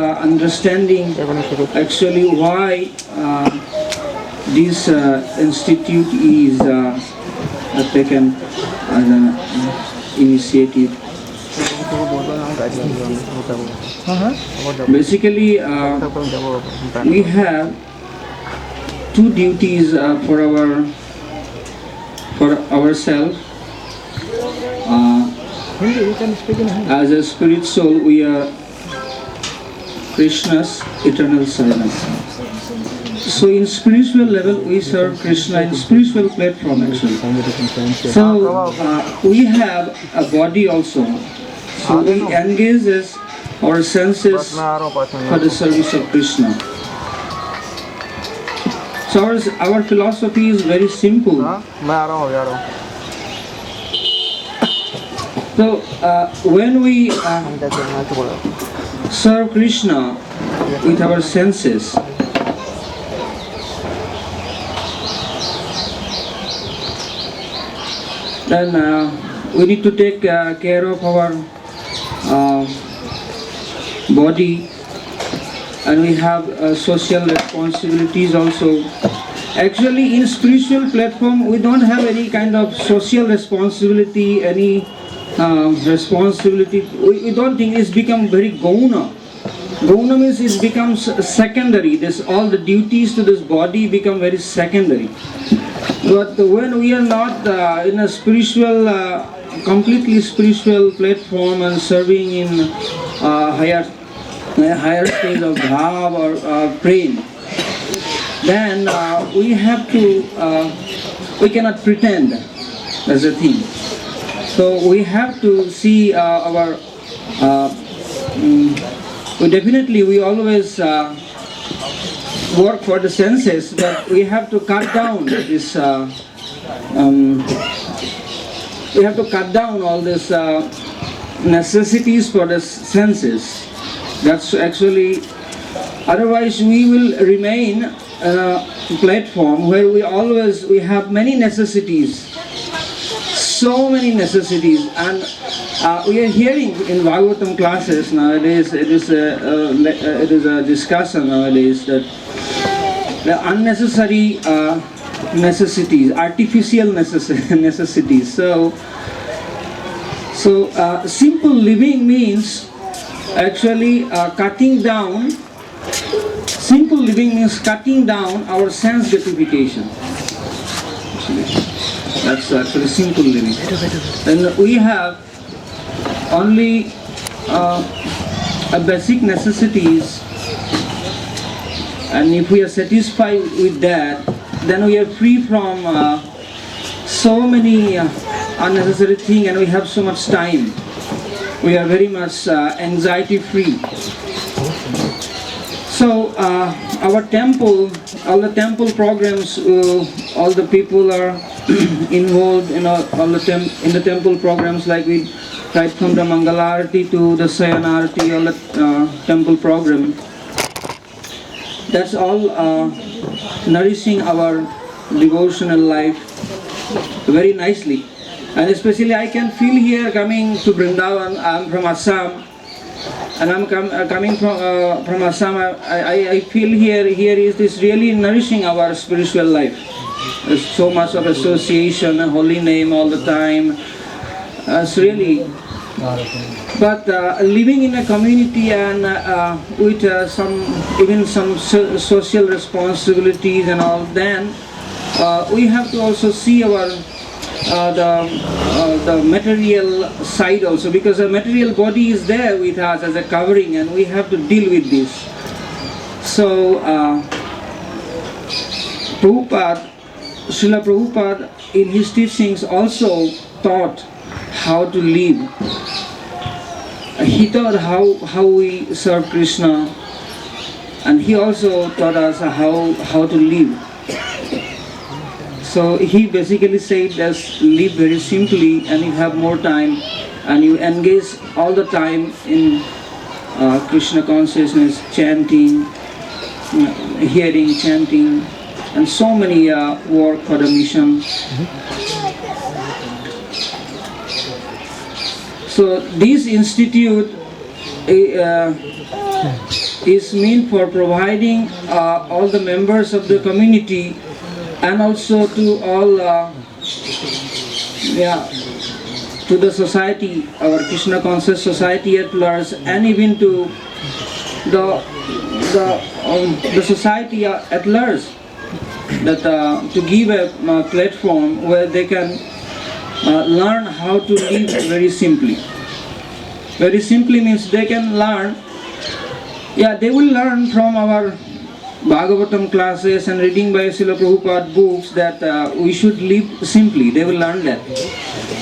Understanding actually why this institute is taken as an initiative. Basically, we have two duties for ourselves. As a spirit soul, we are Krishna's eternal servant. So in spiritual level, we serve Krishna in spiritual platform actually. So we have a body also. So we engage our senses for the service of Krishna. So our philosophy is very simple. So when we serve Krishna with our senses, then we need to take care of our body, and we have social responsibilities also. Actually, in spiritual platform, we don't have any kind of social responsibility, any responsibility. We don't think it's become very gauna. Gauna means it becomes secondary. This all the duties to this body become very secondary. But when we are not in a spiritual, completely spiritual platform and serving in higher stage of bhav or prem, then we have to, we cannot pretend as a thing. So we have to see our, we always work for the senses, but we have to cut down this, we have to cut down all these necessities for the senses. That's actually, otherwise we will remain on a platform where we have many necessities. So many necessities, and we are hearing in Bhagavatam classes nowadays. It is a discussion nowadays that the unnecessary necessities, artificial necessities. So simple living means actually cutting down. Simple living means cutting down our sense gratification. That's actually simple living. And we have only a basic necessities, and if we are satisfied with that, then we are free from so many unnecessary things, and we have so much time. We are very much anxiety free. So our temple, all the temple programs, all the people are involved in in the temple programs, like we right from the Mangalarati to the Sayanarati, all the temple program. That's all nourishing our devotional life very nicely. And especially I can feel here coming to Vrindavan. I'm from Assam, and I'm coming from Assam. I feel here is this really nourishing our spiritual life. There's so much of association, a holy name all the time. It's really. But living in a community and with some social responsibilities and all, then we have to also see our the material side also, because the material body is there with us as a covering, and we have to deal with this. So Srila Prabhupada in his teachings also taught how to live. He taught how we serve Krishna, and he also taught us how to live. So he basically said, just live very simply, and you have more time, and you engage all the time in Krishna consciousness, chanting, hearing, chanting, and so many work for the mission. So this institute is meant for providing all the members of the community and also to all to the society, our Krishna conscious society at large, and even to the society at large, that to give a platform where they can learn how to live very simply. Very simply means they can learn, they will learn from our Bhagavatam classes and reading by Srila Prabhupada books that we should live simply. They will learn that.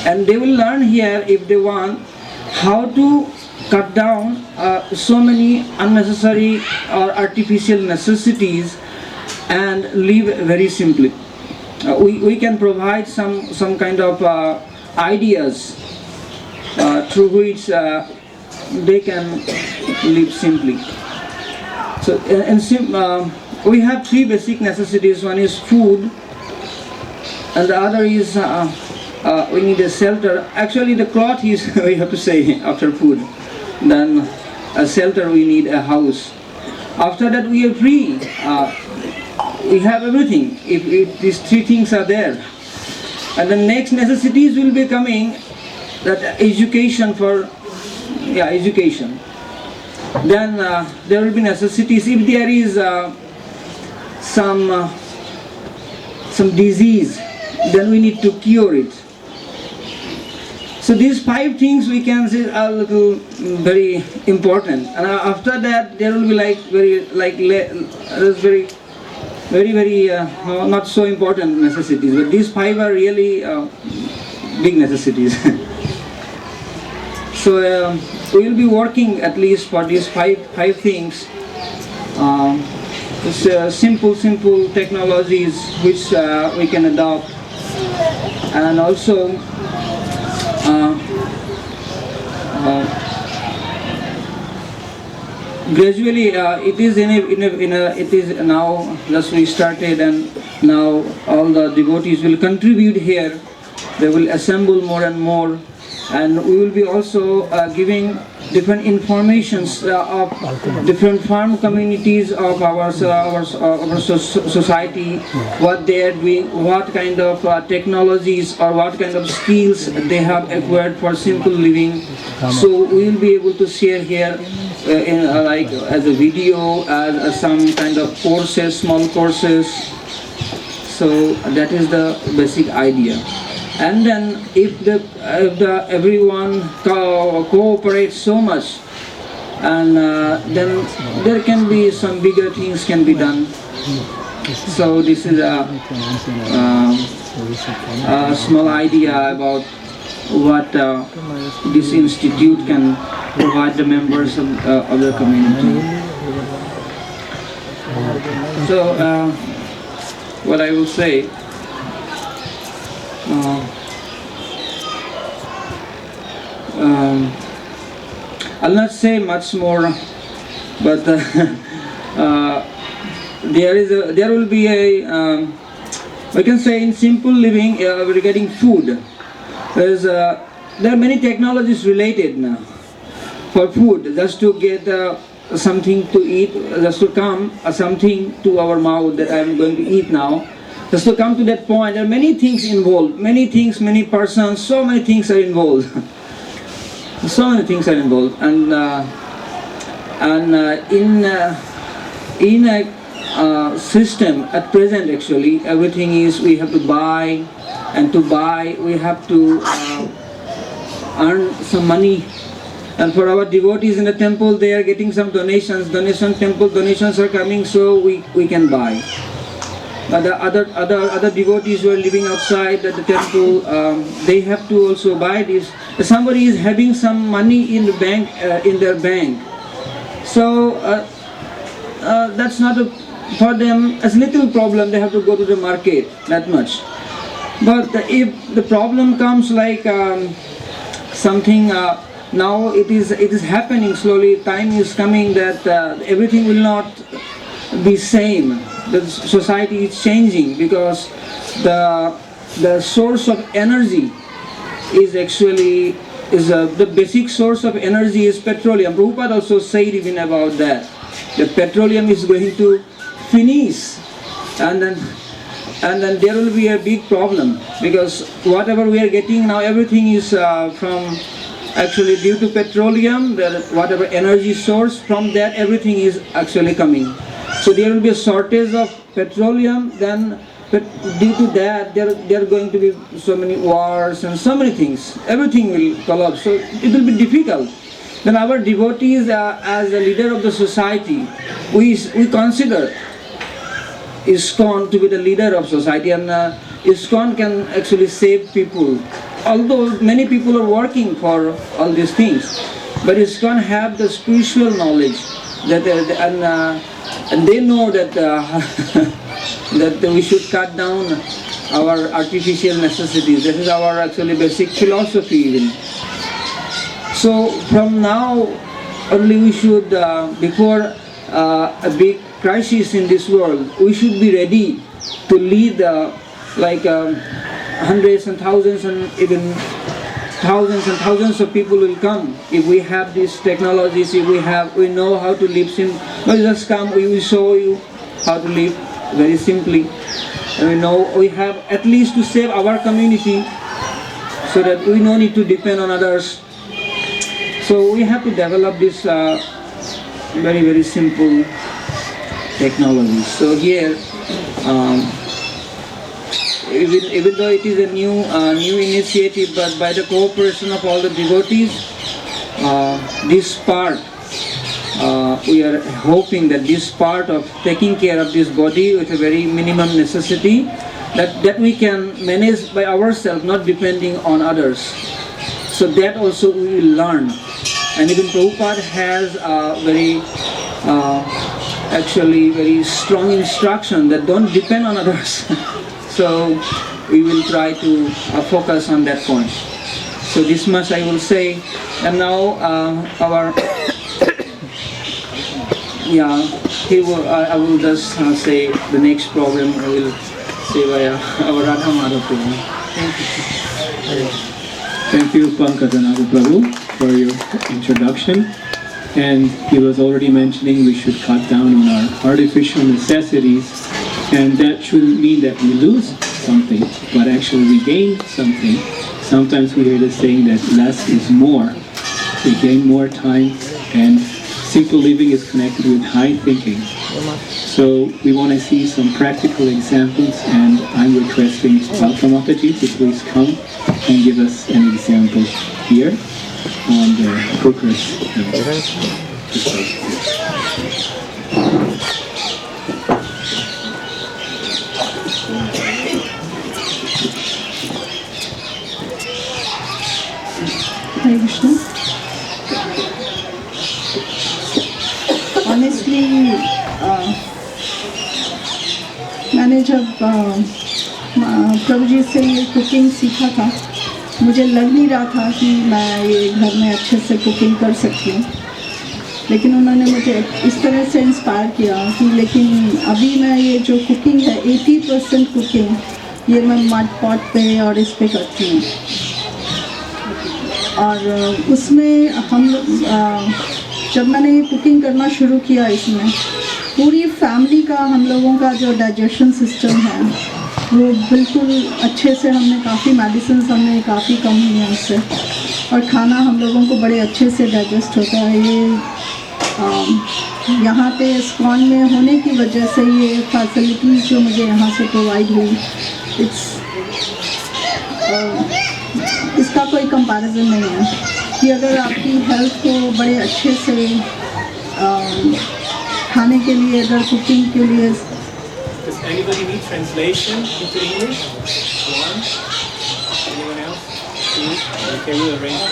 And they will learn here, if they want, how to cut down so many unnecessary or artificial necessities and live very simply. We can provide some kind of ideas through which they can live simply. So we have three basic necessities. One is food, and the other is we need a shelter. Actually, the cloth is we have to say after food. Then a shelter, we need a house. After that, we are free. We have everything if these three things are there. And the next necessities will be coming, that education for education. Then there will be necessities if there is some disease, then we need to cure it. So these five things we can say are very important. And after that there will be very not so important necessities. But these five are really big necessities. So we will be working at least for these five things. Simple technologies which we can adopt, and also gradually it is now just we started, and now all the devotees will contribute here. They will assemble more and more. And we will be also giving different informations of different farm communities of our society, what they are doing, what kind of technologies or what kind of skills they have acquired for simple living. So we will be able to share here as a video, as some kind of courses, small courses. So that is the basic idea. And then if everyone cooperates so much, and then there can be some bigger things can be done. So this is a small idea about what this institute can provide the members of the community. So what I will say, I'll not say much more, but there will be a we can say in simple living regarding food. There are many technologies related now for food, just to get something to eat, just to come something to our mouth that I am going to eat now. Just to come to that point, there are many things involved, many things, many persons, so many things are involved. So many things are involved, and in a system at present, actually everything is we have to buy, and to buy we have to earn some money. And for our devotees in the temple, they are getting some donations. Temple donations are coming, so we can buy. But the other devotees who are living outside at the temple, they have to also buy this. Somebody is having some money in the bank, in their bank, so that's not for them as little problem. They have to go to the market, that much. But if the problem comes like something, now it is happening slowly. Time is coming that everything will not be same. The society is changing because the source of energy is actually the basic source of energy is petroleum. Prabhupada also said even about that. that petroleum is going to finish, and then there will be a big problem, because whatever we are getting now, everything is from actually due to petroleum, whatever energy source from that, everything is actually coming. So there will be a shortage of petroleum, then but due to that there are going to be so many wars and so many things. Everything will collapse, so it will be difficult. Then our devotees, as a leader of the society, we consider ISKCON to be the leader of society, and ISKCON can actually save people. Although many people are working for all these things, but ISKCON have the spiritual knowledge that and they know that that we should cut down our artificial necessities. That is our actually basic philosophy even. So from now only we should, before a big crisis in this world, we should be ready to lead hundreds and thousands and even thousands of people will come if we have these technologies, if we know how to live just come, we will show you how to live very simply. And we know we have at least to save our community, so that we no need to depend on others. So we have to develop this very, very simple technology. So here, even though it is a new initiative, but by the cooperation of all the devotees, this part, we are hoping that this part of taking care of this body with a very minimum necessity, that we can manage by ourselves, not depending on others. So that also we will learn. And even Prabhupada has a very strong instruction that don't depend on others. So we will try to focus on that point. So this much I will say. And now I will just say the next program I will say via our Radha Madhav program. Thank you. Thank you, Pankajanath Prabhu, for your introduction. And he was already mentioning we should cut down on our artificial necessities, and that shouldn't mean that we lose something, but actually we gain something. Sometimes we hear the saying that less is more. We gain more time, and simple living is connected with high thinking. So we want to see some practical examples, and I'm requesting Alka Mataji to please come and give us an example here on the progress. Hare Krishna. Honestly, मैंने जब प्रभु जी से ये cooking सीखा था, मुझे लग नहीं रहा था कि मैं ये घर में अच्छे से कुकिंग कर सकती हूँ, लेकिन उन्होंने मुझे इस तरह से इंस्पायर किया कि लेकिन अभी मैं ये जो कुकिंग है 80% कुकिंग ये मैं मड पॉट पे और इस पे करती हूँ। और उसमें हम जब मैंने ये कुकिंग करना शुरू किया, इसमें पूरी फैमिली का, हम लोगों का जो डाइजेशन सिस्टम है वो बिल्कुल अच्छे से, हमने काफ़ी मेडिसिन हमने काफ़ी कम हुई हैं उससे, और खाना हम लोगों को बड़े अच्छे से डाइजेस्ट होता है। ये यहाँ पे ISKCON में होने की वजह से ये फैसिलिटीज़ जो मुझे यहाँ से प्रोवाइड हुई, इसका कोई कंपैरिजन नहीं है कि अगर आपकी हेल्थ को बड़े अच्छे से खाने के लिए, अगर कुकिंग के लिए। Does anybody need translation into English? One? Anyone else? Two? Okay, we'll arrange for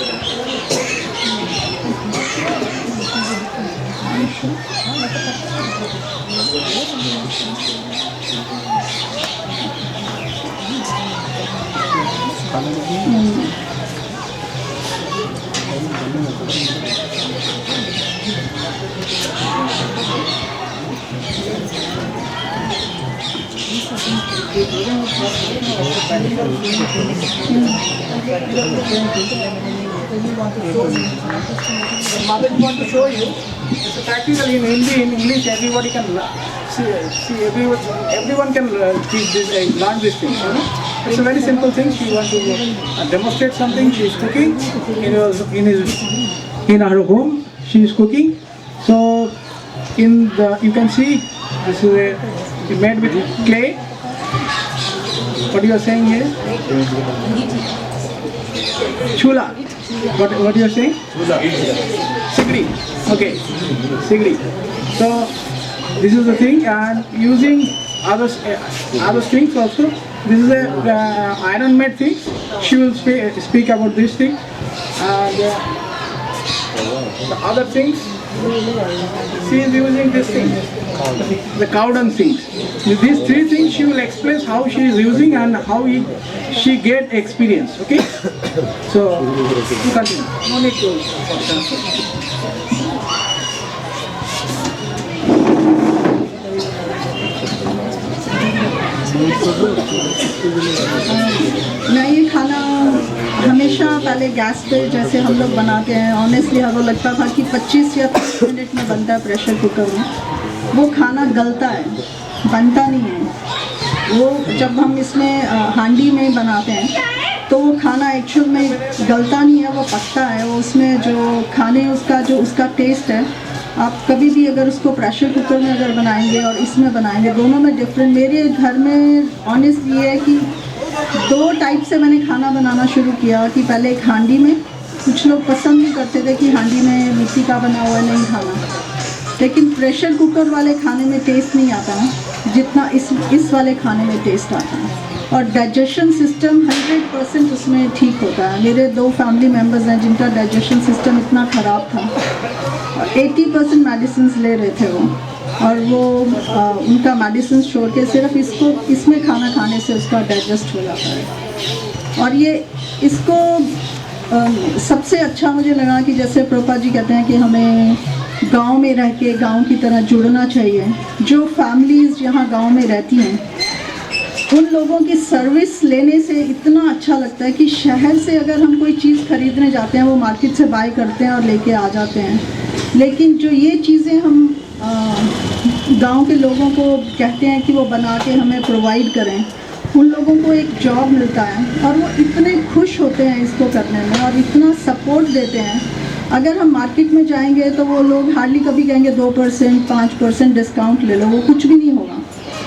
Mother, want to show you. It's practically in Hindi, in English, everybody can see everyone can teach this, learn these things. You know, it's a very simple thing. She wants to demonstrate something. She is cooking in her home. She is cooking. So you can see this is made with clay. What you are saying here? Chula. What you are saying? Sigri. Okay. Sigri. So this is the thing, and using other things also. This is a iron made thing. She will speak about this thing, and the other things. She is using this thing, the cow dung things. With these three things, she will explain how she is using and how she get experience. Okay, so you continue. No need to. मैं ये खाना हमेशा पहले gas पे जैसे हम लोग बनाते हैं, ऑनेस्टली हमें लगता था कि 25 या 30 मिनट में बनता है प्रेशर कुकर में। वो खाना गलता है, बनता नहीं है। वो जब हम इसमें हांडी में बनाते हैं तो वो खाना एक्चुअल में गलता नहीं है, वो पकता है। वो उसमें जो खाने उसका टेस्ट है, आप कभी भी अगर उसको प्रेशर कुकर में अगर बनाएंगे और इसमें बनाएंगे, दोनों में डिफरेंट। मेरे घर में ऑनेस्ट ये है कि 2 टाइप से मैंने खाना बनाना शुरू किया कि पहले एक हांडी में, कुछ लोग पसंद नहीं करते थे कि हांडी में मिट्टी का बना हुआ नहीं खाना, लेकिन प्रेशर कुकर वाले खाने में टेस्ट नहीं आता ना जितना इस वाले खाने में टेस्ट आता है। और डाइजेशन सिस्टम 100% उसमें ठीक होता है। मेरे 2 फैमिली मेम्बर्स हैं जिनका डाइजेशन सिस्टम इतना ख़राब था, 80% मेडिसिन ले रहे थे वो, और वो उनका मेडिसिन छोड़ के सिर्फ इसमें खाना खाने से उसका डाइजेस्ट हो जाता है। और ये इसको सबसे अच्छा मुझे लगा कि जैसे प्रभुपाद जी कहते हैं कि हमें गांव में रह के गांव की तरह जुड़ना चाहिए। जो फैमिलीज़ यहाँ गांव में रहती हैं उन लोगों की सर्विस लेने से इतना अच्छा लगता है कि शहर से अगर हम कोई चीज़ खरीदने जाते हैं वो मार्केट से बाय करते हैं और लेके आ जाते हैं, लेकिन जो ये चीज़ें हम गांव के लोगों को कहते हैं कि वो बना के हमें प्रोवाइड करें, उन लोगों को एक जॉब मिलता है और वो इतने खुश होते हैं इसको करने में और इतना सपोर्ट देते हैं। अगर हम मार्केट में जाएंगे तो वो लोग हार्डली कभी कहेंगे 2% 5% डिस्काउंट ले लो, वो कुछ भी नहीं होगा।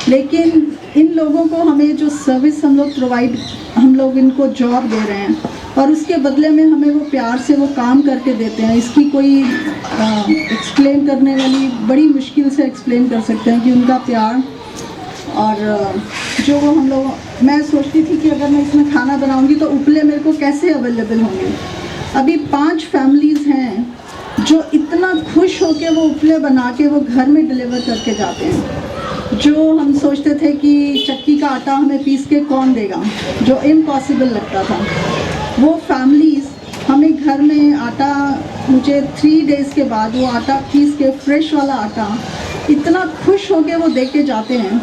लेकिन इन लोगों को हमें जो सर्विस हम लोग इनको जॉब दे रहे हैं और उसके बदले में हमें वो प्यार से वो काम करके देते हैं। इसकी कोई एक्सप्लेन करने वाली बड़ी मुश्किल से एक्सप्लेन कर सकते हैं कि उनका प्यार और जो वो हम लोग। मैं सोचती थी कि अगर मैं इसमें खाना बनाऊंगी तो उपले मेरे को कैसे अवेलेबल होंगे। अभी 5 फैमिलीज़ हैं जो इतना खुश होकर वो उपले बना के वो घर में डिलीवर करके जाते हैं। जो हम सोचते थे कि चक्की का आटा हमें पीस के कौन देगा, जो इम्पॉसिबल लगता था, वो फैमिलीज़ हमें घर में आटा, मुझे 3 डेज़ के बाद वो आटा पीस के फ्रेश वाला आटा इतना खुश होके वो दे के जाते हैं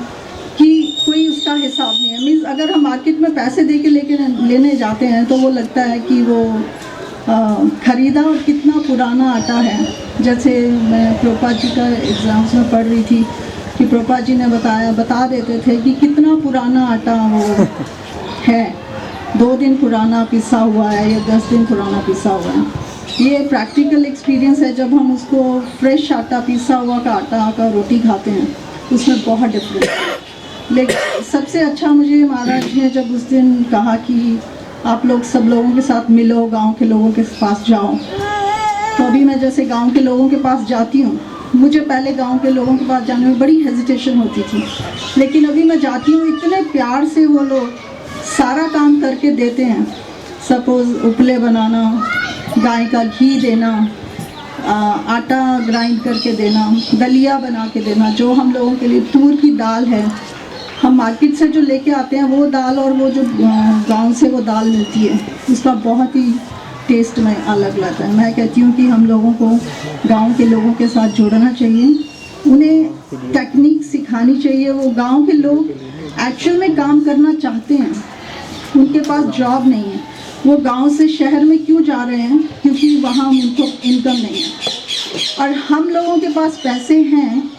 कि कोई उसका हिसाब नहीं है। मीन्स अगर हम मार्केट में पैसे दे के लेने जाते हैं तो वो लगता है कि वो ख़रीदा और कितना पुराना आटा है। जैसे मैं प्रभुपाद जी का एग्ज़ाम्स में पढ़ रही थी कि प्रभुपाद जी ने बता देते थे कि कितना पुराना आटा वो है, 2 दिन पुराना पिसा हुआ है या 10 दिन पुराना पिसा हुआ है। ये प्रैक्टिकल एक्सपीरियंस है। जब हम उसको फ्रेश आटा, पिसा हुआ का आटा का रोटी खाते हैं उसमें बहुत डिफरेंस है। लेकिन सबसे अच्छा मुझे महाराज ने जब उस दिन कहा कि आप लोग सब लोगों के साथ मिलो, गांव के लोगों के पास जाओ, तो अभी मैं जैसे गांव के लोगों के पास जाती हूँ, मुझे पहले गांव के लोगों के पास जाने में बड़ी हेजिटेशन होती थी, लेकिन अभी मैं जाती हूँ इतने प्यार से वो लोग सारा काम करके देते हैं। सपोज़ उपले बनाना, गाय का घी देना, आटा ग्राइंड करके देना, दलिया बना के देना, जो हम लोगों के लिए तूर की दाल है, हम मार्केट से जो लेके आते हैं वो दाल और वो जो गांव से वो दाल मिलती है उसका बहुत ही टेस्ट में अलग लगता है। मैं कहती हूँ कि हम लोगों को गांव के लोगों के साथ जोड़ना चाहिए, उन्हें टेक्निक सिखानी चाहिए। वो गांव के लोग एक्चुअल में काम करना चाहते हैं, उनके पास जॉब नहीं है, वो गांव से शहर में क्यों जा रहे हैं? क्योंकि वहाँ उनको इनकम नहीं है। और हम लोगों के पास पैसे हैं,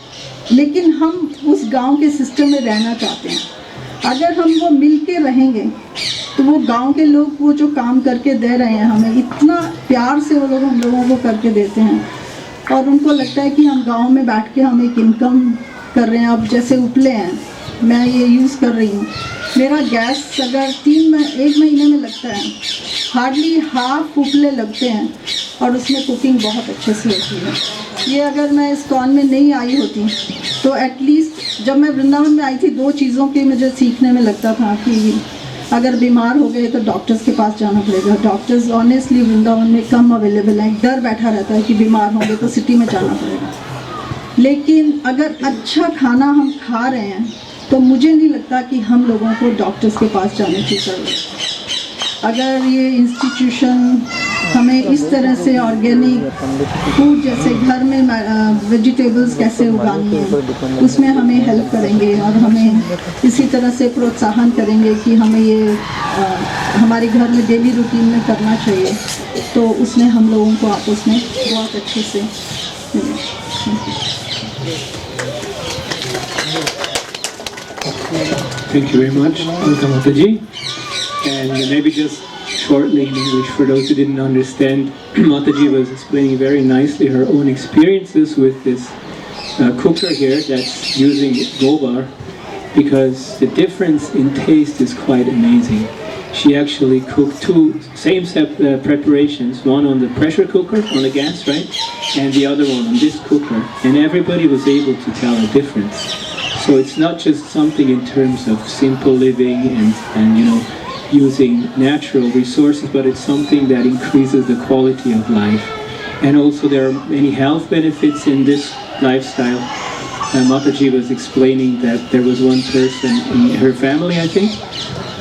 लेकिन हम उस गांव के सिस्टम में रहना चाहते हैं। अगर हम वो मिल के रहेंगे तो वो गांव के लोग वो जो काम करके दे रहे हैं हमें, इतना प्यार से वो लोग हम लोगों को करके देते हैं, और उनको लगता है कि हम गांव में बैठ के हम एक इनकम कर रहे हैं। अब जैसे उपले हैं, मैं ये यूज़ कर रही हूँ, मेरा गैस अगर 1 महीने में लगता है, हार्डली हाफ उपले लगते हैं, और उसमें कुकिंग बहुत अच्छे से होती है। ये अगर मैं इस्कॉन में नहीं आई होती तो एटलीस्ट जब मैं वृंदावन में आई थी, 2 चीज़ों के मुझे सीखने में लगता था कि अगर बीमार हो गए तो डॉक्टर्स के पास जाना पड़ेगा। डॉक्टर्स ऑनेस्टली वृंदावन में कम अवेलेबल हैं, डर बैठा रहता है कि बीमार होंगे तो सिटी में जाना पड़ेगा। लेकिन अगर अच्छा खाना हम खा रहे हैं तो मुझे नहीं लगता कि हम लोगों को डॉक्टर्स के पास जाने की ज़रूरत है। अगर ये इंस्टीट्यूशन हमें इस तरह से ऑर्गेनिक फूड, जैसे घर में वेजिटेबल्स कैसे उगानी है, उसमें हमें हेल्प करेंगे और हमें इसी तरह से प्रोत्साहन करेंगे कि हमें ये हमारे घर में डेली रूटीन में करना चाहिए, तो उसमें हम लोगों को आपस में बहुत अच्छे से Thank you very much, Welcome Mataji. And maybe just shortly in English, for those who didn't understand, Mataji was explaining very nicely her own experiences with this cooker here that's using gobar, because the difference in taste is quite amazing. She actually cooked 2 same preparations, one on the pressure cooker, on the gas, right? And the other one on this cooker. And everybody was able to tell the difference. So it's not just something in terms of simple living and you know, using natural resources, but it's something that increases the quality of life. And also there are many health benefits in this lifestyle. Mataji was explaining that there was one person in her family, I think,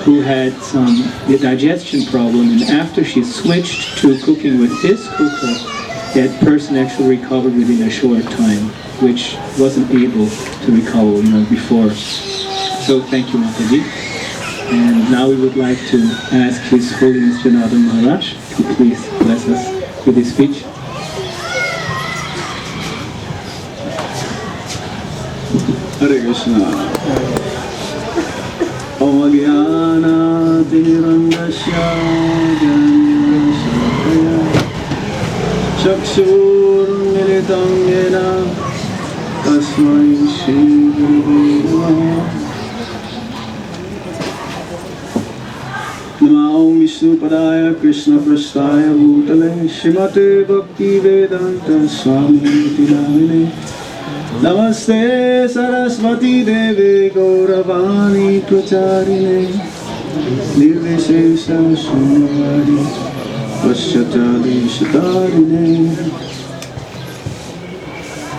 who had some digestion problem, and after she switched to cooking with this cooker, that person actually recovered within a short time, which wasn't able to recover, you know, before. So thank you, Mataji. And now we would like to ask His Holiness Janardhan Maharaj to please bless us with his speech. Hare Krishna. Om Ajnana-tirandasya Jnana-shalakaya Chakshur-militam yena Tasmai Shri-Gurave Namaha. Namo Om Vishnu-padaya Krishna-prasthaya Bhutale Srimate Bhakti-vedanta Swami-iti Namine Namaste Saraswati Deve Gauravani Pracharine Nirvishesha Shunyavadi Vasyachadi Shatarine.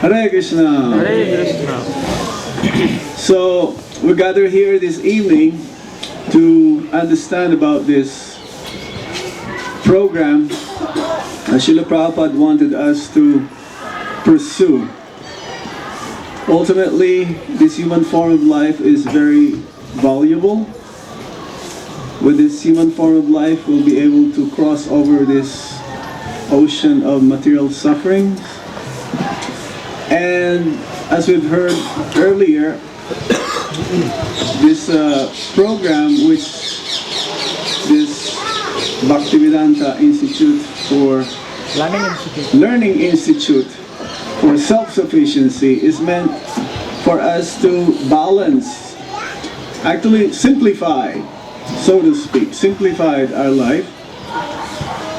Hare Krishna. Hare Krishna. So we gather here this evening to understand about this program that Srila Prabhupada wanted us to pursue. Ultimately, this human form of life is very valuable. With this human form of life, we'll be able to cross over this ocean of material suffering. And as we've heard earlier, this program which this Bhaktivedanta Institute for Learning Institute for self-sufficiency is meant for us to balance, actually simplify, so to speak, simplified our life.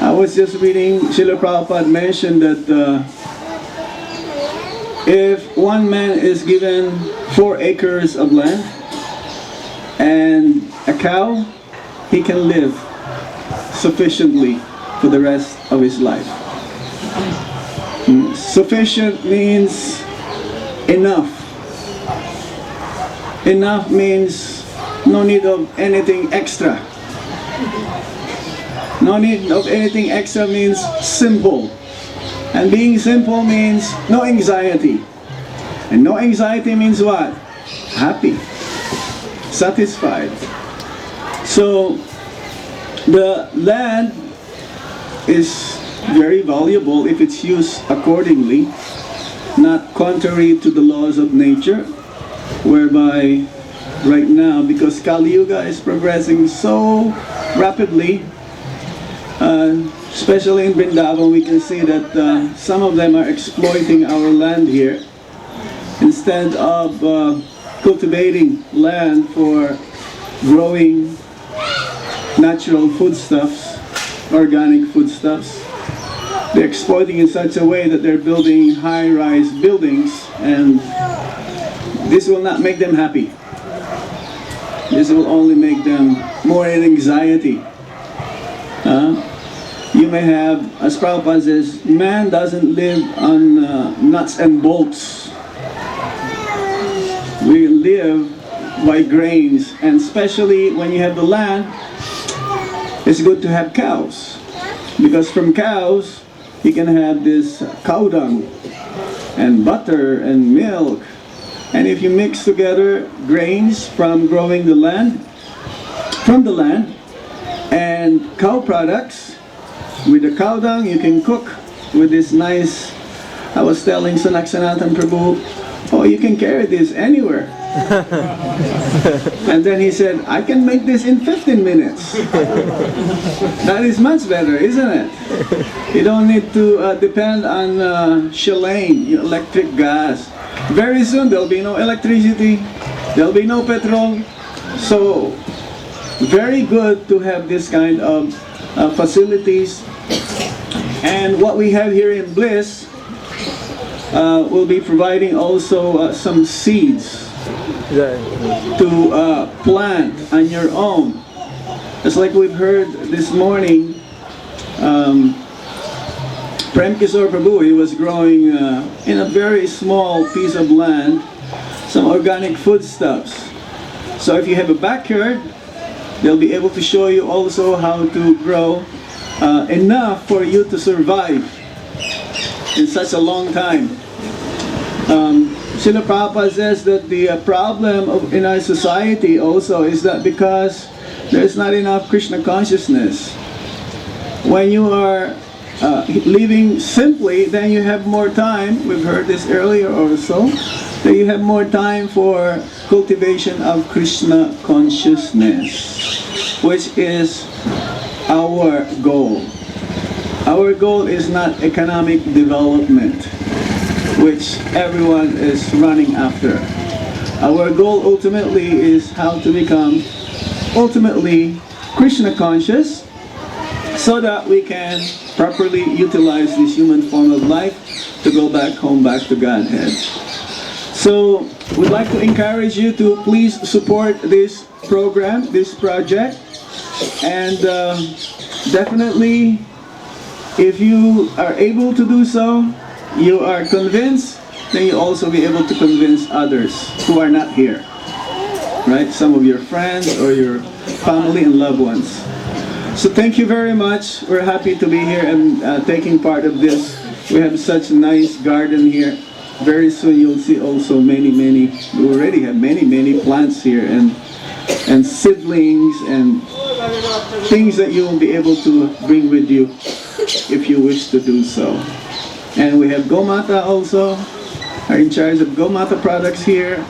I was just reading, Srila Prabhupada mentioned that if one man is given 4 acres of land and a cow, he can live sufficiently for the rest of his life. Sufficient means enough. Enough means no need of anything extra. No need of anything extra means simple. And being simple means no anxiety. And no anxiety means what? Happy. Satisfied. So the land is very valuable if it's used accordingly. not contrary to the laws of nature, whereby right now, because Kali Yuga is progressing so rapidly, especially in Vrindavan, we can see that some of them are exploiting our land here. Instead of cultivating land for growing natural foodstuffs, organic foodstuffs, they're exploiting in such a way that they're building high-rise buildings, and this will not make them happy. This will only make them more in anxiety. You may have, as Prabhupada says, man doesn't live on nuts and bolts. We live by grains, and especially when you have the land, it's good to have cows, because from cows you can have this cow dung and butter and milk, and if you mix together grains from growing the land, from the land, and cow products, with the cow dung you can cook with this nice, I was telling Sanak Sanatan Prabhu, oh, you can carry this anywhere. And then he said, I can make this in 15 minutes. That is much better, isn't it? You don't need to depend on Shalane, electric gas. Very soon there'll be no electricity, there'll be no petrol. So, very good to have this kind of facilities. And what we have here in Bliss, we'll be providing also some seeds to plant on your own. It's like we've heard this morning, Prem Kishore Prabhu, he was growing in a very small piece of land some organic foodstuffs. So if you have a backyard, they'll be able to show you also how to grow enough for you to survive in such a long time. Srila Prabhupada says that the problem in our society also is that because there's not enough Krishna consciousness. When you are living simply, then you have more time, we've heard this earlier also, that you have more time for cultivation of Krishna consciousness, which is our goal. Our goal is not economic development, which everyone is running after. Our goal ultimately is how to become ultimately Krishna conscious, so that we can properly utilize this human form of life to go back home, back to Godhead. So we'd like to encourage you to please support this program, this project, and definitely if you are able to do so, you are convinced, then you also be able to convince others who are not here, right? Some of your friends or your family and loved ones. So thank you very much. We're happy to be here and taking part of this. We have such a nice garden here. Very soon you'll see also many, we already have many plants here and seedlings and things that you will be able to bring with you if you wish to do so. And we have Gomata also, are in charge of Gomata products here.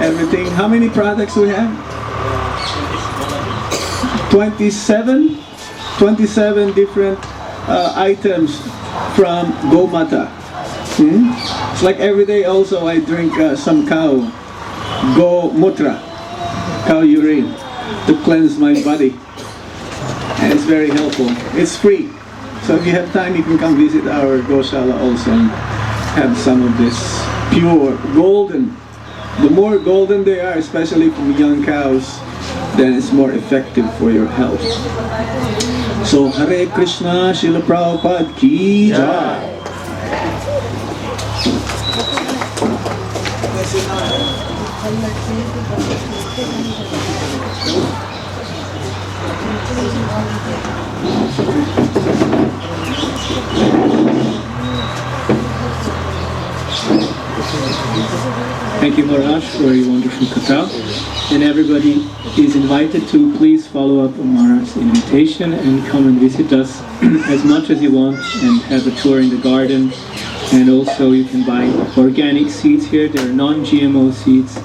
Everything. How many products we have? 27 different items from Gomata. It's like every day also I drink some cow Mutra, cow urine, to cleanse my body, and it's very helpful. It's free, so if you have time you can come visit our Goshala also and have some of this pure golden. The more golden they are, especially from young cows, then it's more effective for your health. So Hare Krishna, Srila Prabhupada ki jai. Thank you, Maharaj, for your wonderful katha. And everybody is invited to please follow up on Maharaj's invitation and come and visit us as much as you want and have a tour in the garden And also you can buy organic seeds here. They are non-GMO seeds.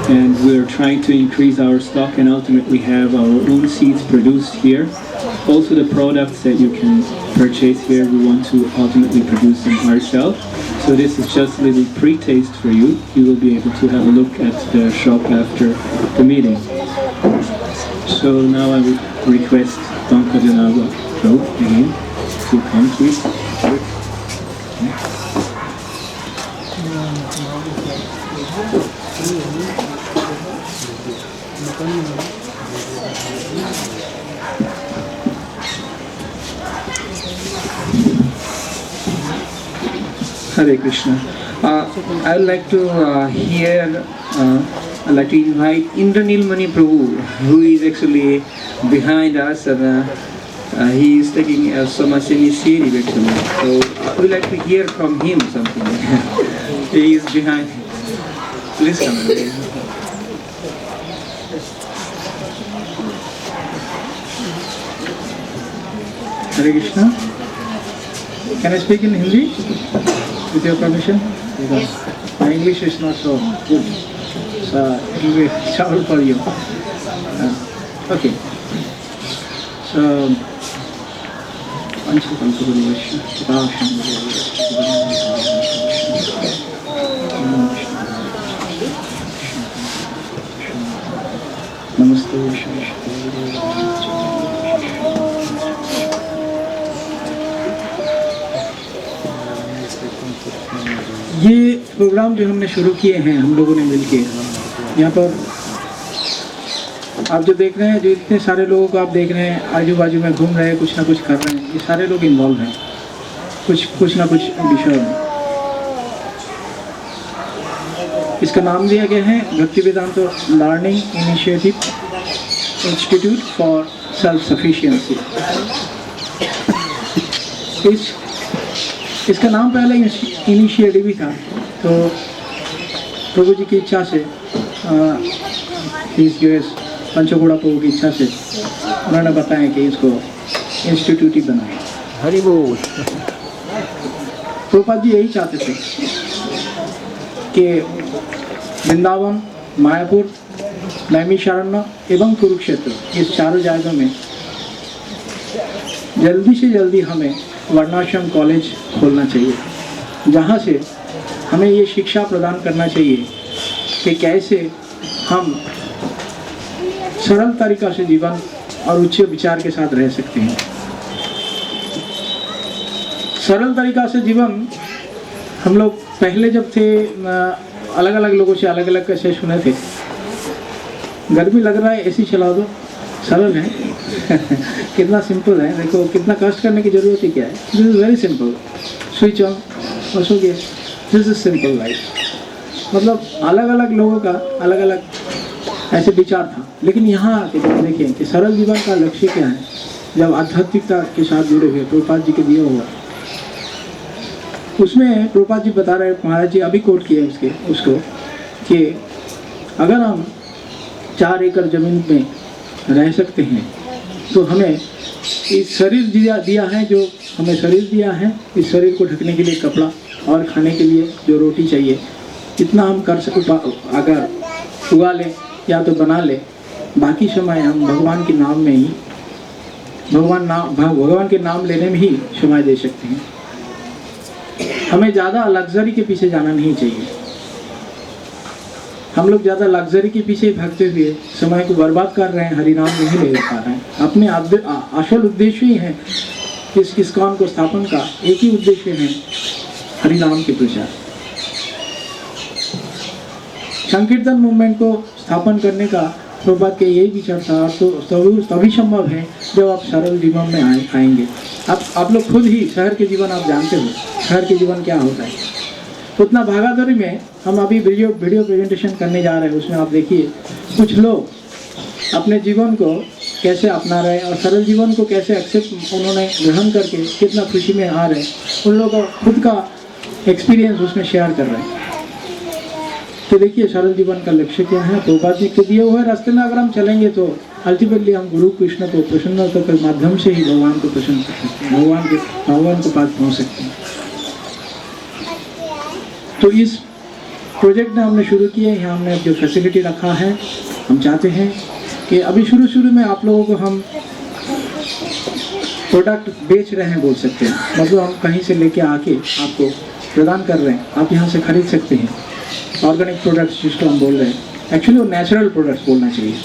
And we're trying to increase our stock and ultimately have our own seeds produced here. Also the products that you can purchase here, we want to ultimately produce them ourselves. So this is just a little pre-taste for you. You will be able to have a look at the shop after the meeting. So now I would request Don Kajanagwa again to come please. Hare Krishna. I would like to I'd like to invite Indranil Mani Prabhu, who is actually behind us, and he is taking so much initiative actually. So we'd like to hear from him something. He is behind. Please come. Hare Krishna. Can I speak in Hindi with your permission? Because my English is not so good. So it will be trouble for you. Okay. So, Namaste. ये programme जो हमने शुरू किए हैं हम लोगों ने मिलके, यहाँ पर आप जो देख रहे हैं, जो इतने सारे लोगों को आप देख रहे हैं आजू बाजू में घूम रहे हैं, कुछ ना कुछ कर रहे हैं, ये सारे लोग इन्वॉल्व हैं कुछ ना कुछ विषय में। इसका नाम दिया गया है Bhakti Vedanta learning initiative institute for self sufficiency. इसका नाम पहले इनिशिएटिव ही था, तो प्रभु जी की इच्छा से पंचगुड़ा प्रभु की इच्छा से उन्होंने बताया कि इसको इंस्टीट्यूट ही बनाए। हरि बोल। प्रभुपाद जी यही चाहते थे कि वृंदावन, मायापुर, नैमिषारण्य एवं कुरुक्षेत्र, इस चारों जगहों में जल्दी से जल्दी हमें वर्णाश्रम कॉलेज खोलना चाहिए, जहाँ से हमें ये शिक्षा प्रदान करना चाहिए कि कैसे हम सरल तरीका से जीवन और उच्च विचार के साथ रह सकते हैं। सरल तरीका से जीवन हम लोग पहले जब थे अलग अलग लोगों से अलग अलग कैसे सुने थे, गर्मी लग रहा है एसी चला दो, सरल है। कितना सिंपल है, देखो कितना कष्ट करने की जरूरत ही क्या है। This is very simple, switch on बस हो गया। This is simple life. मतलब अलग अलग लोगों का अलग अलग ऐसे विचार था, लेकिन यहाँ आके जब देखें कि सरल जीवन का लक्ष्य क्या है, जब आध्यात्मिकता के साथ जुड़े हुए प्रभुपाद जी के दिए हुआ, उसमें प्रभुपाद जी बता रहे, महाराज जी अभी कोट किए उसको कि अगर हम 4 एकड़ ज़मीन में रह सकते हैं तो हमें इस शरीर दिया है, जो हमें शरीर दिया है, इस शरीर को ढकने के लिए कपड़ा और खाने के लिए जो रोटी चाहिए, इतना हम कर अगर उगा लें या तो बना ले, बाकी समय हम भगवान के नाम में ही भगवान के नाम लेने में ही समय दे सकते हैं। हमें ज़्यादा लग्जरी के पीछे जाना नहीं चाहिए। हम लोग ज़्यादा लग्जरी के पीछे भागते हुए समय को बर्बाद कर रहे हैं, हरिनाम नहीं ले पा रहे हैं। अपने असल उद्देश्य ही है इस ISKCON को स्थापन का, एक ही उद्देश्य है हरिनाम के प्रचार। संकीर्तन मूवमेंट को स्थापन करने का प्रभुपाद के यही विचार था, तो तभी संभव है जब आप सरल जीवन में आएंगे। आप लोग खुद ही शहर के जीवन आप जानते हो, शहर के जीवन क्या होता है। उतना भागादौड़ी में हम अभी वीडियो प्रेजेंटेशन करने जा रहे हैं, उसमें आप देखिए कुछ लोग अपने जीवन को कैसे अपना रहे और सरल जीवन को कैसे एक्सेप्ट उन्होंने ग्रहण करके कितना खुशी में आ रहे, उन लोगों का खुद का एक्सपीरियंस उसमें शेयर कर रहे हैं। तो देखिए सरल जीवन का लक्ष्य क्या है। प्रभुपाद जी के दिए हुए रास्ते में अगर हम चलेंगे तो अल्टीमेटली हम गुरु कृष्ण को प्रसन्नता के माध्यम से ही भगवान को प्रसन्न कर सकते हैं, भगवान के पास पहुँच सकते हैं। तो इस प्रोजेक्ट में हमने शुरू किया है, यहाँ हमने जो फैसिलिटी रखा है, हम चाहते हैं कि अभी शुरू में आप लोगों को हम प्रोडक्ट बेच रहे हैं बोल सकते हैं, मतलब हम कहीं से लेके आके आपको प्रदान कर रहे हैं, आप यहाँ से खरीद सकते हैं। ऑर्गेनिक प्रोडक्ट्स जिसको हम बोल रहे हैं, एक्चुअली वो नेचुरल प्रोडक्ट्स बोलना चाहिए।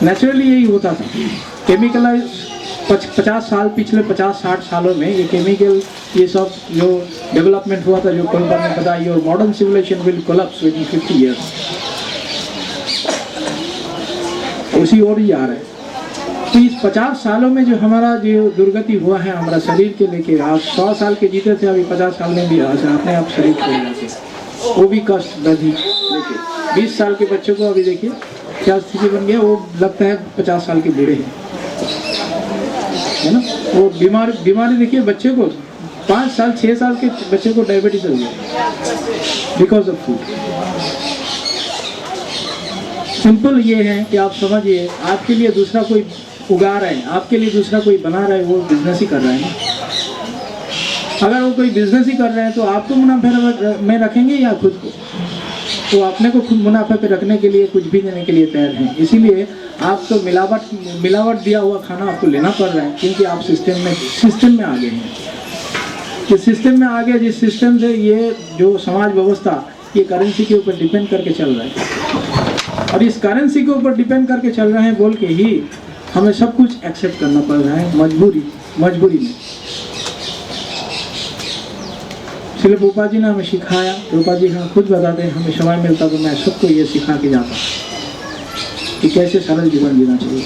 नेचुरली यही होता था, केमिकलाइज 50 साल, पिछले 50-60 सालों में ये केमिकल, ये सब जो डेवलपमेंट हुआ था, जो कोलंबर ने बताया, your modern civilization will collapse within 50 years, उसी ओर ही आ रहा है। तो इस 50 सालों में जो हमारा जो दुर्गति हुआ है हमारा शरीर के लेके, आप 100 साल के जीते थे, अभी 50 साल में भी अपने आप शरीर छोड़ जाते, वो भी कष्ट दर्दी लेके। 20 साल के बच्चों को अभी देखिए क्या स्थिति बन गया, वो लगता है 50 साल के बूढ़े हैं, है ना। वो बीमारी देखिए, बच्चे को 5 साल 6 साल के बच्चे को डायबिटीज हो गया बिकॉज ऑफ फूड। सिंपल ये है कि आप समझिए, आपके लिए दूसरा कोई उगा रहा है, आपके लिए दूसरा कोई बना रहा है, वो बिजनेस ही कर रहा है ना। अगर वो कोई बिजनेस ही कर रहे हैं तो आपको मुनाफे में रखेंगे या खुद को? तो अपने को खुद मुनाफे पे रखने के लिए कुछ भी देने के लिए तैयार हैं। इसीलिए आपको मिलावट दिया हुआ खाना आपको लेना पड़ रहा है, क्योंकि आप सिस्टम में आ गए हैं। जिस सिस्टम में आ गए, जिस सिस्टम से ये जो समाज व्यवस्था ये करेंसी के ऊपर डिपेंड करके चल रहा है, और इस करेंसी के ऊपर डिपेंड करके चल रहे हैं बोल के ही हमें सब कुछ एक्सेप्ट करना पड़ रहा है मजबूरी में। इसलिए रूपा जी ने हमें सिखाया, रूपा जी हम खुद बताते हैं, हमें समय मिलता तो मैं सबको ये सिखा के जाता कि कैसे सरल जीवन जीना चाहिए।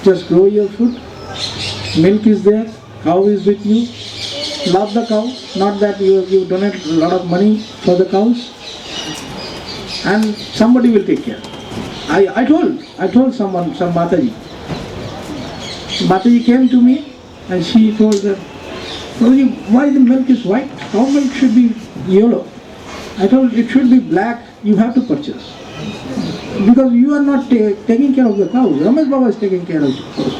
Just grow your food, milk is there, cow is with you, love the cow, not that you donate a lot of money for the cows and somebody will take care. I told some Mataji came to me and she told that, why the milk is white? Cow milk should be yellow. I told it should be black, you have to purchase. Because you are not taking care of the cows. Ramesh Baba is taking care of the cows.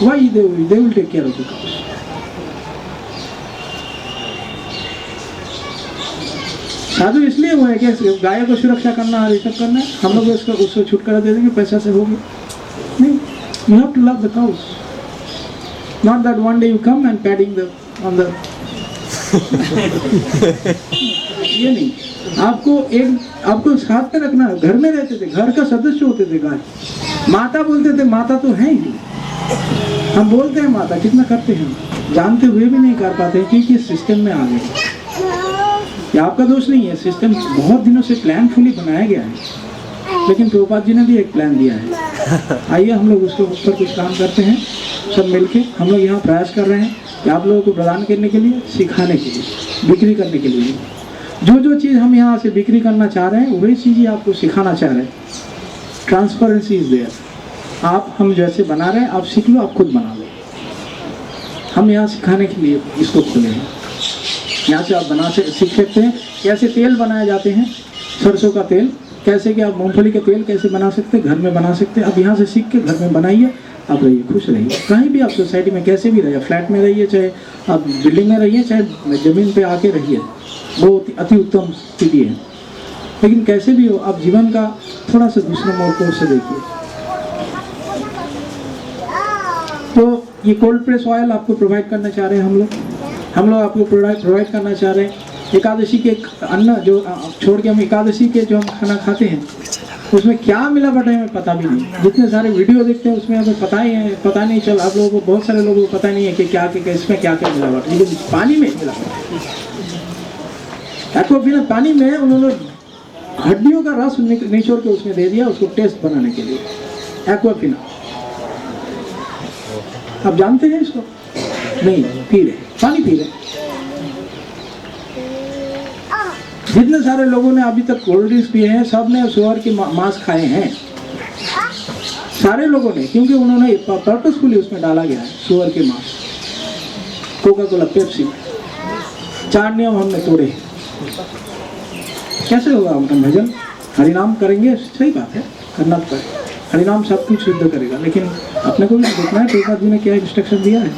Why they will take care of the cows? साधु इसलिए हुआ है कि गाय को सुरक्षा करना और ये सब करना है, हम लोग उसको छुटकारा दे देंगे, पैसा से होगी नहीं। You have to love the cows, not that one day you come and patting them on the ये नहीं, आपको साथ में रखना। घर में रहते थे, घर का सदस्य होते थे गाय, माता बोलते थे, माता तो है ही, हम बोलते हैं माता, कितना करते हैं, जानते हुए भी नहीं कर पाते क्योंकि सिस्टम में आ गए। ये आपका दोष नहीं है, सिस्टम बहुत दिनों से प्लानफुली बनाया गया है, लेकिन प्रभुपाद जी ने भी एक प्लान दिया है। आइए हम लोग उसके ऊपर कुछ काम करते हैं, सब मिलके हम लोग यहाँ प्रयास कर रहे हैं कि आप लोगों को प्रदान करने के लिए, सिखाने के लिए, बिक्री करने के लिए, जो चीज़ हम यहाँ से बिक्री करना चाह रहे हैं वही चीज़ें आपको सिखाना चाह रहे हैं। ट्रांसपेरेंसी इज देयर, आप हम जैसे बना रहे हैं आप सीख लो, आप खुद बना लो। हम यहाँ सिखाने के लिए इसको खोले हैं, यहाँ से आप बना से सीख सकते हैं कैसे तेल बनाए जाते हैं, सरसों का तेल, कैसे कि आप मूंगफली के तेल कैसे बना सकते हैं, घर में बना सकते हैं। आप यहाँ से सीख के घर में बनाइए, आप रहिए, खुश रहिए। कहीं भी आप सोसाइटी में कैसे भी रहिए, फ्लैट में रहिए, चाहे आप बिल्डिंग में रहिए, चाहे ज़मीन पे आके रहिए, वो अति उत्तम स्थिति है। लेकिन कैसे भी हो, आप जीवन का थोड़ा सा दूसरे मोड़ को से देखिए। तो ये कोल्ड प्रेस ऑयल आपको प्रोवाइड करना चाह रहे हैं हम लोग आपको प्रोवाइड करना चाह रहे हैं। एकादशी के अन्न जो छोड़ के हम एकादशी के जो हम खाना खाते हैं उसमें क्या मिलावट है हमें पता भी नहीं। जितने सारे वीडियो देखते हैं उसमें हमें पता नहीं चल, आप लोगों को, बहुत सारे लोगों को पता नहीं है कि इसमें क्या मिलावट है। लेकिन पानी में मिलावट, एक्वाफिना पानी में उन्होंने हड्डियों का रस निचोड़ के उसमें दे दिया उसको टेस्ट बनाने के लिए। एक्वाफिना आप जानते हैं इसको? नहीं, पी रहे, पानी पी रहे। जितने सारे लोगों ने अभी तक कोल्ड ड्रिंक्स पिए हैं सब ने सुअर के मांस खाए हैं, सारे लोगों ने, क्योंकि उन्होंने पर्पसफुली उसमें डाला गया है सुअर के मांस। कोका कोला, पेप्सी, 4 नियम हमने तोड़े। कैसे होगा उनका भजन? हरिनाम करेंगे, सही बात है, करना तो है, हरिनाम सब कुछ शुद्ध करेगा, लेकिन अपने को भी देखना है प्रभुपाद जी ने क्या इंस्ट्रक्शन दिया है।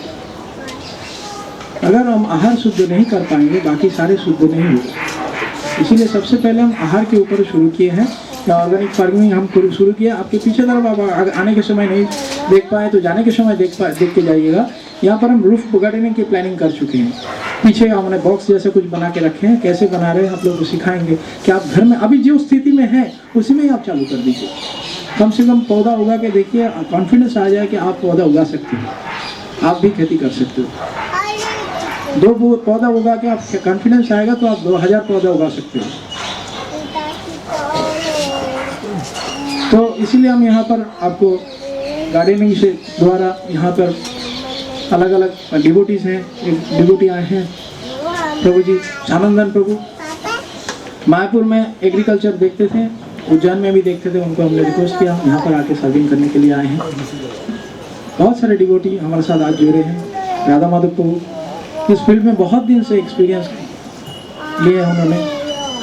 अगर हम आहार शुद्ध नहीं कर पाएंगे बाकी सारे शुद्ध नहीं होंगे। इसीलिए सबसे पहले हम आहार के ऊपर शुरू किए हैं। ऑर्गेनिक फार्मिंग हम शुरू किया। आपके पीछे तरफ आप आने के समय नहीं देख पाए तो जाने के समय देख के जाइएगा। यहाँ पर हम रूफ गार्डनिंग की प्लानिंग कर चुके हैं। पीछे हमने बॉक्स जैसे कुछ बना के रखे हैं। कैसे बना रहे हैं आप लोग को सिखाएंगे कि आप घर में अभी जो स्थिति में है उसी में ही आप चालू कर दीजिए। कम से कम पौधा उगा के देखिए, कॉन्फिडेंस आ जाए कि आप पौधा उगा सकते हैं, आप भी खेती कर सकते हो। 2 पौधा उगा के आप कॉन्फिडेंस आएगा तो आप 2000 पौधा उगा सकते हो। तो इसीलिए हम यहाँ पर आपको गार्डनिंग से द्वारा यहाँ पर अलग अलग डिवोटीज हैं। एक डिवोटी आए हैं प्रभु जी, आनंदन प्रभु। मायापुर में एग्रीकल्चर देखते थे, उज्जैन में भी देखते थे, उनको हमने रिक्वेस्ट किया हम यहाँ पर आके सर्विंग करने के लिए आए हैं। बहुत सारे डिवोटी हमारे साथ आज जुड़े हैं। राधा माधव प्रभु इस फील्ड में बहुत दिन से एक्सपीरियंस लिए हैं, उन्होंने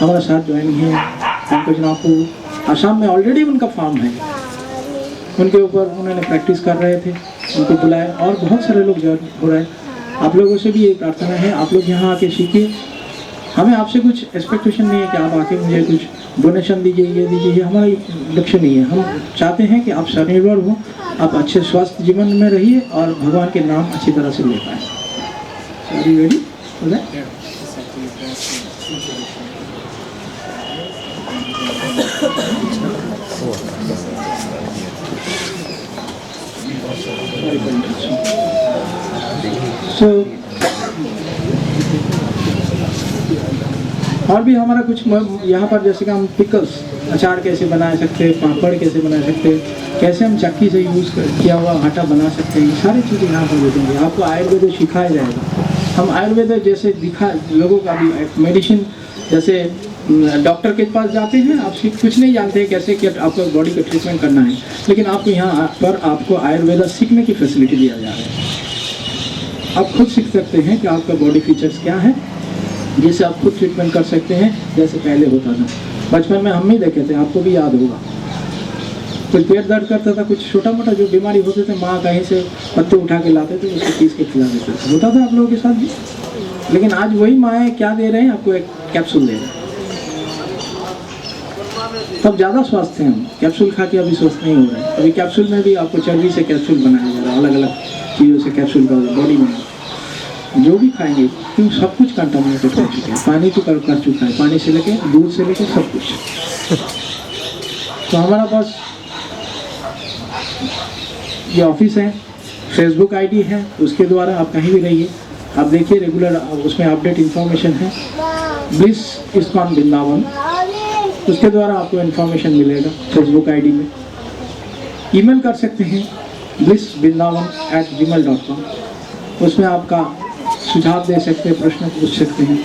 हमारे साथ ज्वाइन किए हैं। पंकज नाथ प्रभु आसाम में ऑलरेडी उनका फार्म है, उनके ऊपर उन्होंने प्रैक्टिस कर रहे थे, उनको बुलाए और बहुत सारे लोग ज्वाइन हो रहे हैं। आप लोगों से भी ये प्रार्थना है, आप लोग यहाँ आके सीखिए। हमें आपसे कुछ एक्सपेक्टेशन नहीं है कि आप आके मुझे कुछ डोनेशन दीजिए, ये दीजिए, ये हमारा लक्ष्य नहीं है। हम चाहते हैं कि आप स्वनिर्भर हो, आप अच्छे स्वास्थ्य जीवन में रहिए और भगवान के नाम अच्छी तरह से ले पाएँ। Are you ready for that? So, और भी हमारा कुछ यहाँ पर जैसे कि हम पिकल्स, अचार कैसे बना सकते हैं, पापड़ कैसे बना सकते हैं, कैसे हम चक्की से यूज़ किया हुआ आटा बना सकते हैं, सारी चीज़ें यहाँ पर देखेंगे। आपको आयुर्वेद सिखाया जाएगा। हम आयुर्वेद जैसे दिखा लोगों का भी मेडिसिन, जैसे डॉक्टर के पास जाते हैं, आप कुछ नहीं जानते हैं कैसे कि आपको बॉडी का ट्रीटमेंट करना है, लेकिन आपको यहाँ पर आपको आयुर्वेद सीखने की फैसिलिटी दिया जा रहा है। आप खुद सीख सकते हैं कि आपका बॉडी फीचर्स क्या है, जिससे आप खुद ट्रीटमेंट कर सकते हैं जैसे पहले होता था। बचपन में हम ही देखे थे, आपको भी याद होगा, कोई पेट दर्द करता था, कुछ छोटा मोटा जो बीमारी होते थे, माँ कहीं से पत्ते उठा के लाते थे, उसको पीस के खिला देते थे। होता था आप लोगों के साथ भी। लेकिन आज वही माएँ क्या दे रहे हैं आपको, एक कैप्सूल दे रहे हैं। तब ज़्यादा स्वस्थ हैं हम, कैप्सूल खा के अभी स्वस्थ नहीं हो रहे हैं। अभी कैप्सूल में भी आपको चर्बी से कैप्सूल बनाया जा रहा है, अलग अलग चीज़ों से कैप्सूल का बॉडी में जो भी खाएंगे, क्यों सब कुछ कंटामिनेटेड हो चुके हैं। पानी तो कर चुका है, पानी से लेके दूध से लेके सब कुछ। तो हमारा पास ये ऑफिस है, फेसबुक आईडी है, उसके द्वारा आप कहीं भी रहिए, आप देखिए रेगुलर उसमें अपडेट इंफॉर्मेशन है। ब्लिस इस्कॉन वृंदावन, उसके द्वारा आपको इन्फॉर्मेशन मिलेगा फेसबुक आईडी में। ईमेल कर सकते हैं blissvrindavan@gmail.com, उसमें आपका सुझाव दे सकते हैं, प्रश्न पूछ सकते हैं।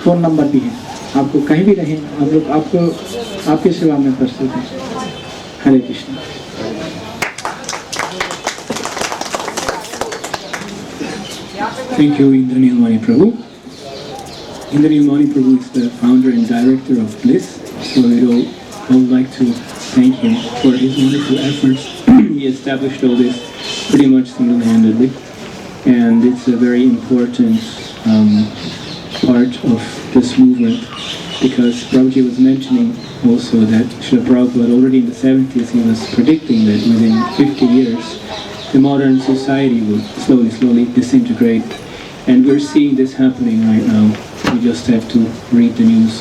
फ़ोन नंबर भी है, आपको कहीं भी रहें हम लोग आपको आपकी सेवा में प्रस्तुत हैं। हरे Krishna. Thank you, Indranil Mani Prabhu. Indranil Mani Prabhu is the founder and director of Bliss, so I would like to thank him for his wonderful efforts. He established all this pretty much single-handedly, and it's a very important part of this movement, because Prabhuji was mentioning also that Srila Prabhupada already in the 70s, he was predicting that within 50 years, the modern society will slowly disintegrate. And we're seeing this happening right now. We just have to read the news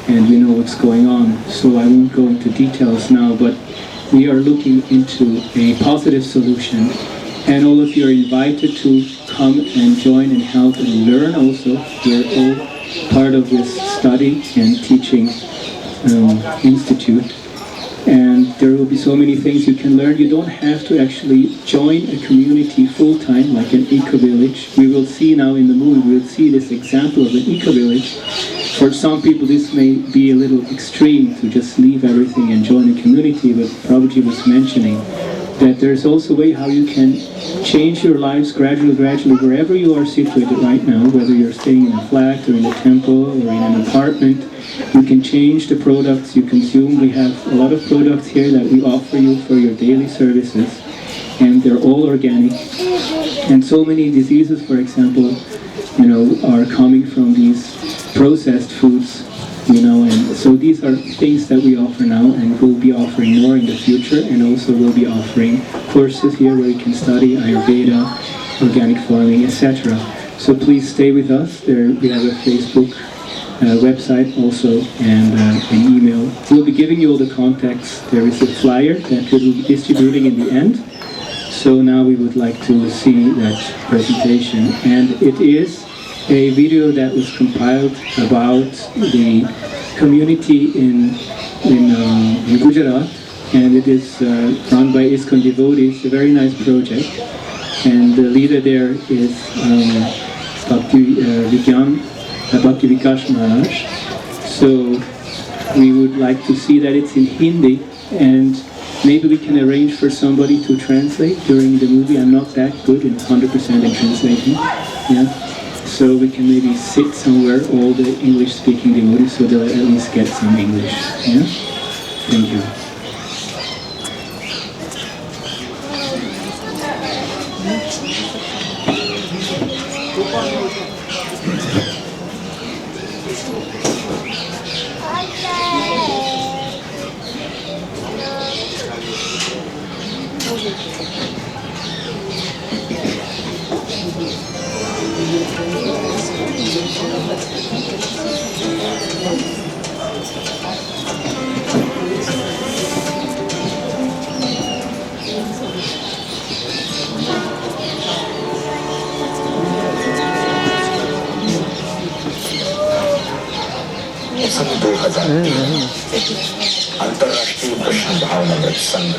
and we know what's going on. So I won't go into details now, but we are looking into a positive solution. And all of you are invited to come and join and help and learn also. We're all part of this study and teaching institute. And there will be so many things you can learn. You don't have to actually join a community full-time like an eco-village. We will see now in the movie, we will see this example of an eco-village. For some people this may be a little extreme to just leave everything and join a community, but Prabhuji was mentioning that there's also a way how you can change your lives gradually, wherever you are situated right now, whether you're staying in a flat or in a temple or in an apartment. You can change the products you consume. We have a lot of products here that we offer you for your daily services. and they're all organic. And so many diseases, for example, are coming from these processed foods, and so these are things that we offer now, and we'll be offering more in the future, and also we'll be offering courses here where you can study Ayurveda, organic farming, etc. So please stay with us. We have a Facebook website also, and an email. We'll be giving you all the contacts. There is a flyer that we'll be distributing in the end. So now we would like to see that presentation, and it is a video that was compiled about the community in Gujarat, and it is run by ISKCON devotees. A very nice project, and the leader there is Bhakti Vikas Maharaj. So we would like to see that it's in Hindi, and maybe we can arrange for somebody to translate during the movie. I'm not that good in 100% in translating. Yeah. So we can maybe sit somewhere, all the English-speaking devotees, so they'll at least get some English. Yeah? Thank you. सन 2003 अंतर्राष्ट्रीय कृष्ण भावनामृत संघ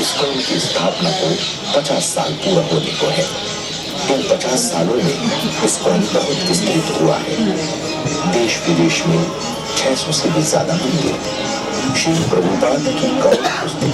ISKCON की स्थापना को 50 साल पूरा होने को है। इन 50 सालों में ISKCON बहुत विस्तृत हुआ है। देश विदेश में 600 से भी ज्यादा मंदिर। श्री प्रभुपाद की कौन पुस्तक